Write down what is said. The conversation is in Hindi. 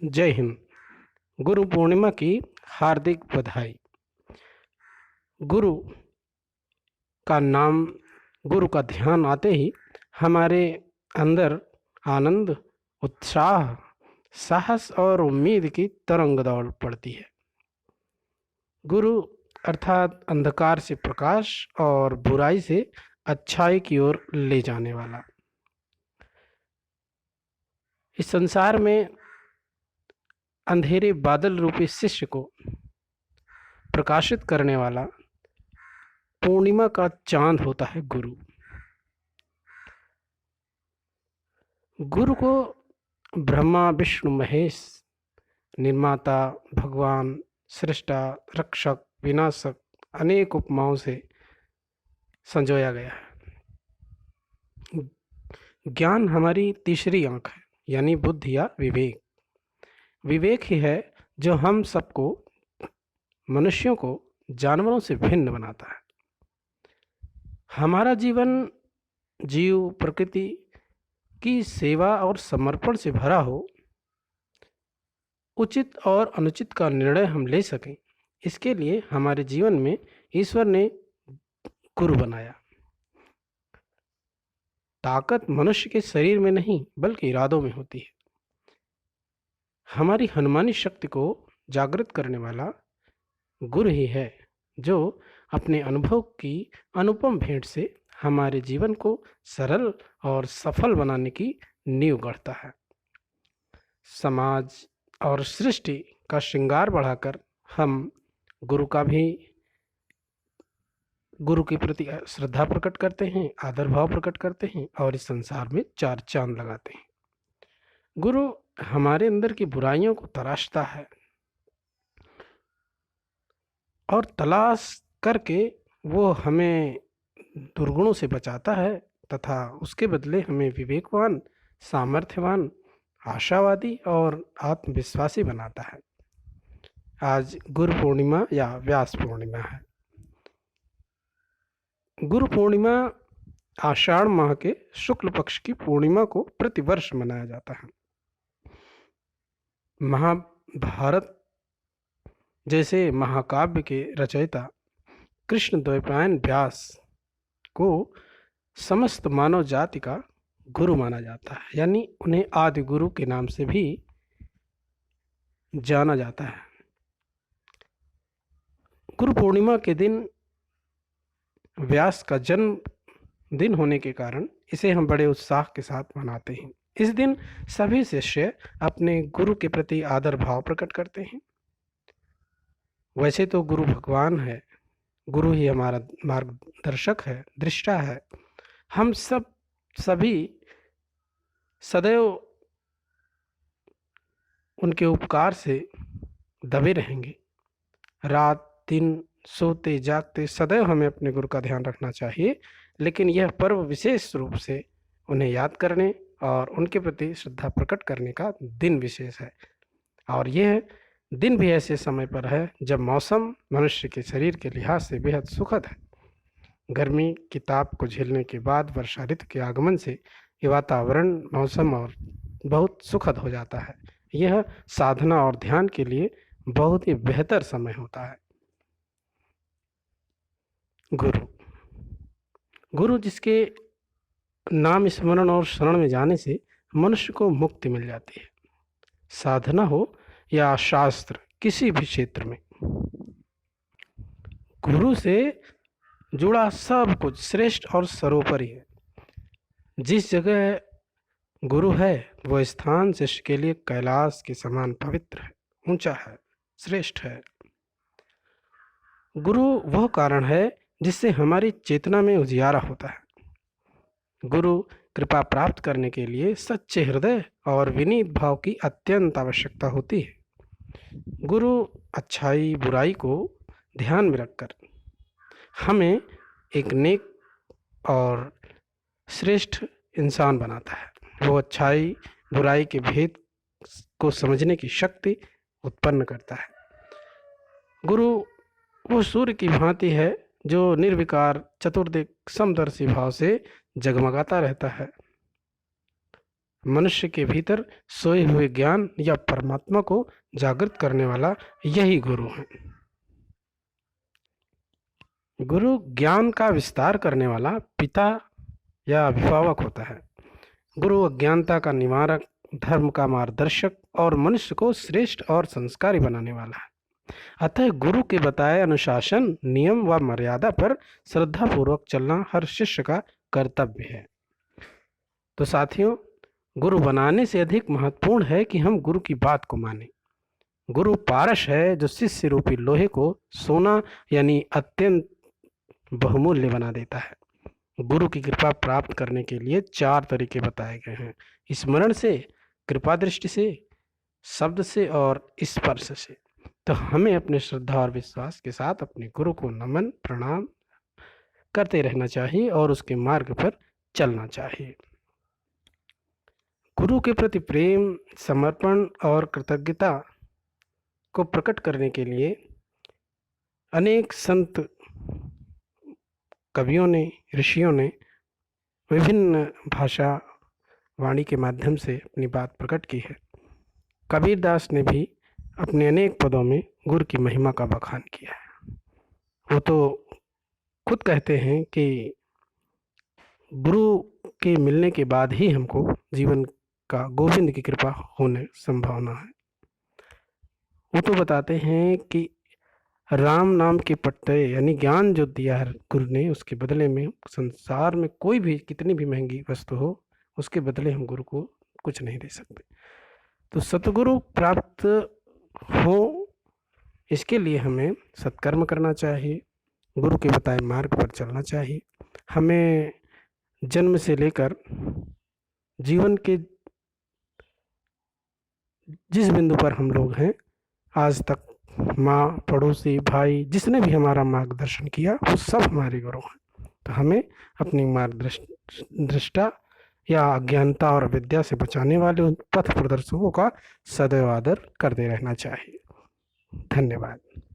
जय हिंद। गुरु पूर्णिमा की हार्दिक बधाई। गुरु का नाम, गुरु का ध्यान आते ही हमारे अंदर आनंद, उत्साह, साहस और उम्मीद की तरंग दौड़ पड़ती है। गुरु अर्थात अंधकार से प्रकाश और बुराई से अच्छाई की ओर ले जाने वाला। इस संसार में अंधेरे बादल रूपी शिष्य को प्रकाशित करने वाला पूर्णिमा का चांद होता है गुरु। गुरु को ब्रह्मा विष्णु महेश, निर्माता, भगवान, सृष्टा, रक्षक, विनाशक अनेक उपमाओं से संजोया गया है। ज्ञान हमारी तीसरी आंख है, यानी बुद्धि या विवेक। विवेक ही है जो हम सबको, मनुष्यों को जानवरों से भिन्न बनाता है। हमारा जीवन जीव प्रकृति की सेवा और समर्पण से भरा हो, उचित और अनुचित का निर्णय हम ले सकें, इसके लिए हमारे जीवन में ईश्वर ने गुरु बनाया। ताकत मनुष्य के शरीर में नहीं बल्कि इरादों में होती है। हमारी हनुमानी शक्ति को जागृत करने वाला गुरु ही है जो अपने अनुभव की अनुपम भेंट से हमारे जीवन को सरल और सफल बनाने की नींव गढ़ता है। समाज और सृष्टि का श्रृंगार बढ़ाकर हम गुरु के प्रति श्रद्धा प्रकट करते हैं, आदर भाव प्रकट करते हैं और इस संसार में चार चांद लगाते हैं। गुरु हमारे अंदर की बुराइयों को तराशता है और तलाश करके वो हमें दुर्गुणों से बचाता है तथा उसके बदले हमें विवेकवान, सामर्थ्यवान, आशावादी और आत्मविश्वासी बनाता है। आज गुरु पूर्णिमा या व्यास पूर्णिमा है। गुरु पूर्णिमा आषाढ़ माह के शुक्ल पक्ष की पूर्णिमा को प्रतिवर्ष मनाया जाता है। महाभारत जैसे महाकाव्य के रचयिता कृष्ण द्वैपायन व्यास को समस्त मानव जाति का गुरु माना जाता है, यानी उन्हें आदि गुरु के नाम से भी जाना जाता है। गुरु पूर्णिमा के दिन व्यास का जन्म दिन होने के कारण इसे हम बड़े उत्साह के साथ मनाते हैं। इस दिन सभी शिष्य अपने गुरु के प्रति आदर भाव प्रकट करते हैं। वैसे तो गुरु भगवान है, गुरु ही हमारा मार्गदर्शक है, दृष्टा है। हम सभी सदैव उनके उपकार से दबे रहेंगे। रात दिन सोते जागते सदैव हमें अपने गुरु का ध्यान रखना चाहिए, लेकिन यह पर्व विशेष रूप से उन्हें याद करने और उनके प्रति श्रद्धा प्रकट करने का दिन विशेष है। और यह दिन भी ऐसे समय पर है जब मौसम मनुष्य के शरीर के लिहाज से बेहद सुखद है। गर्मी की ताप को झेलने के बाद वर्षा ऋतु के आगमन से ये वातावरण, मौसम और बहुत सुखद हो जाता है। यह साधना और ध्यान के लिए बहुत ही बेहतर समय होता है। गुरु जिसके नाम स्मरण और शरण में जाने से मनुष्य को मुक्ति मिल जाती है। साधना हो या शास्त्र, किसी भी क्षेत्र में गुरु से जुड़ा सब कुछ श्रेष्ठ और सर्वोपरि है। जिस जगह गुरु है वह स्थान शिष्य के लिए कैलाश के समान पवित्र है, ऊंचा है, श्रेष्ठ है। गुरु वह कारण है जिससे हमारी चेतना में उजियारा होता है। गुरु कृपा प्राप्त करने के लिए सच्चे हृदय और विनीत भाव की अत्यंत आवश्यकता होती है। गुरु अच्छाई बुराई को ध्यान में रखकर हमें एक नेक और श्रेष्ठ इंसान बनाता है। वो अच्छाई बुराई के भेद को समझने की शक्ति उत्पन्न करता है। गुरु वो सूर्य की भांति है जो निर्विकार चतुर्दिक समदर्शी भाव से जगमगाता रहता है। मनुष्य के भीतर सोए हुए ज्ञान या परमात्मा को जागृत करने वाला यही गुरु है। गुरु ज्ञान का विस्तार करने वाला पिता या अभिभावक होता है। गुरु अज्ञानता का निवारक, धर्म का मार्गदर्शक और मनुष्य को श्रेष्ठ और संस्कारी बनाने वाला है। अतः गुरु के बताए अनुशासन, नियम व मर्यादा पर श्रद्धापूर्वक चलना हर शिष्य का कर्तव्य है। तो साथियों, गुरु बनाने से अधिक महत्वपूर्ण है कि हम गुरु की बात को मानें। गुरु पारस है जो शिष्य रूपी लोहे को सोना यानी अत्यंत बहुमूल्य बना देता है। गुरु की कृपा प्राप्त करने के लिए 4 तरीके बताए गए हैं: स्मरण से, कृपा दृष्टि से, शब्द से और स्पर्श से। तो हमें अपने श्रद्धा और विश्वास के साथ अपने गुरु को नमन प्रणाम करते रहना चाहिए और उसके मार्ग पर चलना चाहिए। गुरु के प्रति प्रेम, समर्पण और कृतज्ञता को प्रकट करने के लिए अनेक संत, कवियों ने, ऋषियों ने विभिन्न भाषा वाणी के माध्यम से अपनी बात प्रकट की है। कबीरदास ने भी अपने अनेक पदों में गुरु की महिमा का बखान किया है। वो तो खुद कहते हैं कि गुरु के मिलने के बाद ही हमको जीवन का गोविंद की कृपा होने संभावना है। वो तो बताते हैं कि राम नाम के पट्टे यानी ज्ञान जो दिया है गुरु ने, उसके बदले में संसार में कोई भी कितनी भी महंगी वस्तु हो, उसके बदले हम गुरु को कुछ नहीं दे सकते। तो सतगुरु प्राप्त हो, इसके लिए हमें सत्कर्म करना चाहिए, गुरु के बताए मार्ग पर चलना चाहिए। हमें जन्म से लेकर जीवन के जिस बिंदु पर हम लोग हैं आज तक, माँ, पड़ोसी, भाई, जिसने भी हमारा मार्गदर्शन किया वो सब हमारे गुरु हैं। तो हमें अपनी मार्गदृष्टा या अज्ञानता और अविद्या से बचाने वाले उन पथ प्रदर्शकों का सदैव आदर करते रहना चाहिए। धन्यवाद।